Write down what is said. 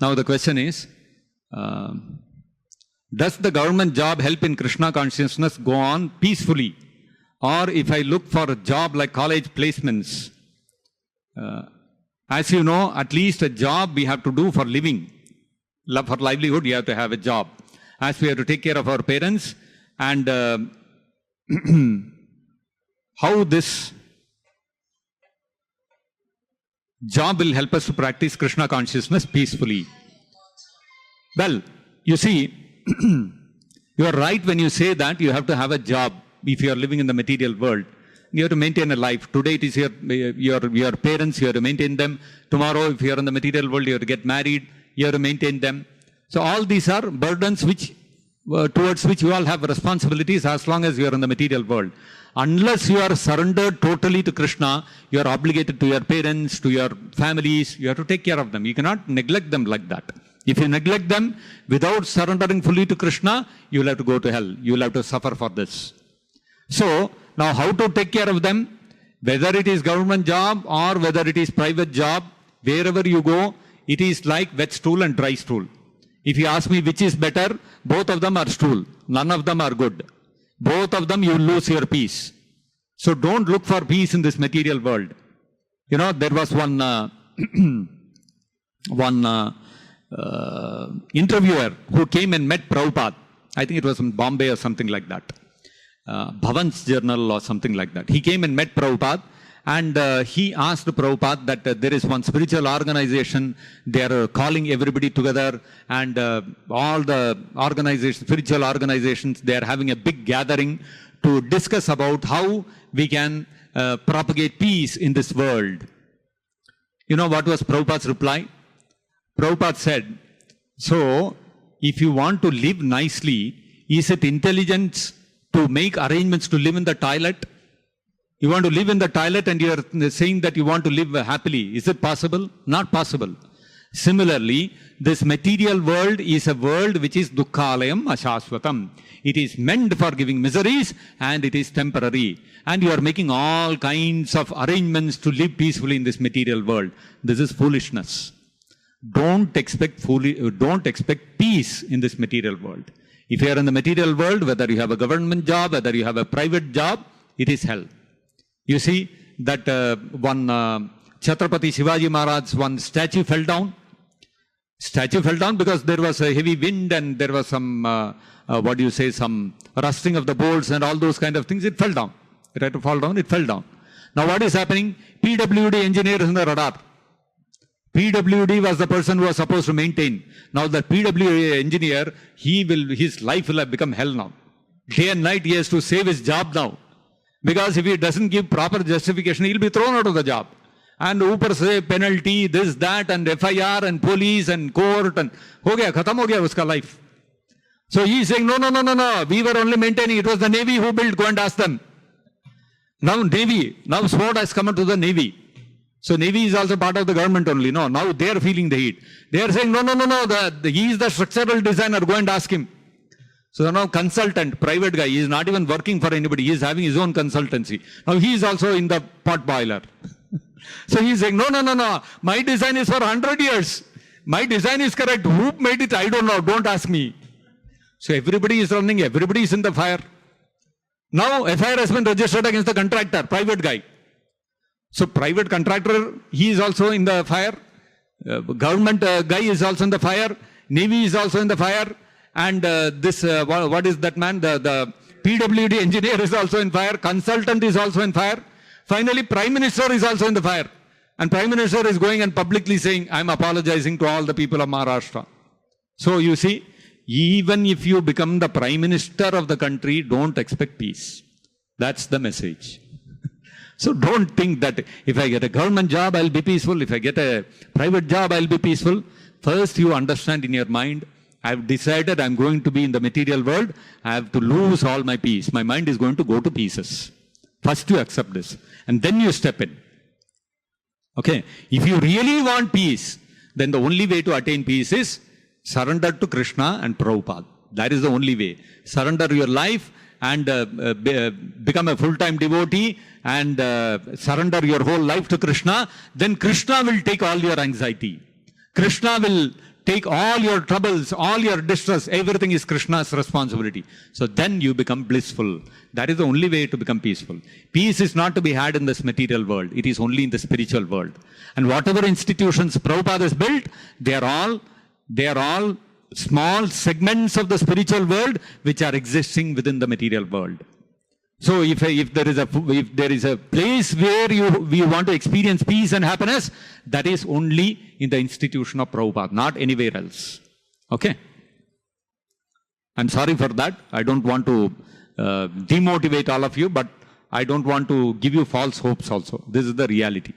Now the question is, does the government job help in Krishna consciousness go on peacefully? Or if I look for a job like college placements, as you know, at least a job we have to do for living. For livelihood, you have to have a job. As we have to take care of our parents, and how this job will help us to practice Krishna consciousness peacefully. Well, you see, you are right when you say that you have to have a job if you are living in the material world. You have to maintain a life. Today it is your parents, you have to maintain them. Tomorrow, if you are in the material world, you have to get married, you have to maintain them. So all these are burdens which towards which you all have responsibilities as long as you are in the material world. Unless you are surrendered totally to Krishna, you are obligated to your parents, to your families. You have to take care of them. You cannot neglect them like that. If you neglect them without surrendering fully to Krishna, you will have to go to hell. You will have to suffer for this. So, now how to take care of them? Whether it is government job or whether it is private job, wherever you go, it is like wet stool and dry stool. If you ask me which is better, both of them are stool. None of them are good. Both of them you lose your peace. So don't look for peace in this material world. You know, there was one interviewer who came and met Prabhupada. I think it was in Bombay or something like that. Bhavan's Journal or something like that. He came and met Prabhupada, and he asked Prabhupada that there is one spiritual organization, they are calling everybody together, and all the spiritual organizations, they are having a big gathering to discuss about how we can propagate peace in this world. You know what was Prabhupada's reply? Prabhupada said, so if you want to live nicely, is it intelligence to make arrangements to live in the toilet? You want to live in the toilet and you are saying that you want to live happily. Is it possible? Not possible. Similarly, this material world is a world which is dukkhalayam ashashvatam. It is meant for giving miseries and it is temporary. And you are making all kinds of arrangements to live peacefully in this material world. This is foolishness. Don't expect peace in this material world. If you are in the material world, whether you have a government job, whether you have a private job, it is hell. You see that one Chhatrapati Shivaji Maharaj's one statue fell down. Statue fell down because there was a heavy wind and there was some, some rusting of the bolts and all those kind of things. It fell down. It had to fall down, it fell down. Now what is happening? PWD engineer is in the radar. PWD was the person who was supposed to maintain. Now the PWD engineer, his life will have become hell now. Day and night he has to save his job now. Because if he doesn't give proper justification, he'll be thrown out of the job. And upar se penalty, this, that, and FIR, and police, and court, and khatam ho gaya uska life. So he is saying, no, we were only maintaining, it was the Navy who built, go and ask them. Now sword has come into the Navy. So Navy is also part of the government only. No, now they are feeling the heat. They are saying, no, he is the structural designer, go and ask him. So now consultant, private guy, he is not even working for anybody. He is having his own consultancy. Now he is also in the pot boiler. So he is saying, no, my design is for 100 years. My design is correct. Who made it? I don't know. Don't ask me. So everybody is running, everybody is in the fire. Now FIR has been registered against the contractor, private guy. So private contractor, he is also in the fire. Government guy is also in the fire. Navy is also in the fire. And what is that man? The PWD engineer is also in fire. Consultant is also in fire. Finally, Prime Minister is also in the fire. And Prime Minister is going and publicly saying, I am apologizing to all the people of Maharashtra. So you see, even if you become the Prime Minister of the country, don't expect peace. That's the message. So don't think that if I get a government job, I'll be peaceful. If I get a private job, I'll be peaceful. First, you understand in your mind, I've decided I'm going to be in the material world. I have to lose all my peace. My mind is going to go to pieces. First, you accept this. And then you step in. Okay. If you really want peace, then the only way to attain peace is surrender to Krishna and Prabhupada. That is the only way. Surrender your life and become a full-time devotee and surrender your whole life to Krishna. Then Krishna will take all your anxiety. Krishna will take all your troubles, all your distress, everything is Krishna's responsibility. So then you become blissful. That is the only way to become peaceful. Peace is not to be had in this material world. It is only in the spiritual world. And whatever institutions Prabhupada has built, they are all small segments of the spiritual world which are existing within the material world. So if there is a place where we want to experience peace and happiness, that is only in the institution of Prabhupada, not anywhere else. Okay? I'm sorry for that. I don't want to demotivate all of you, but I don't want to give you false hopes also. This is the reality.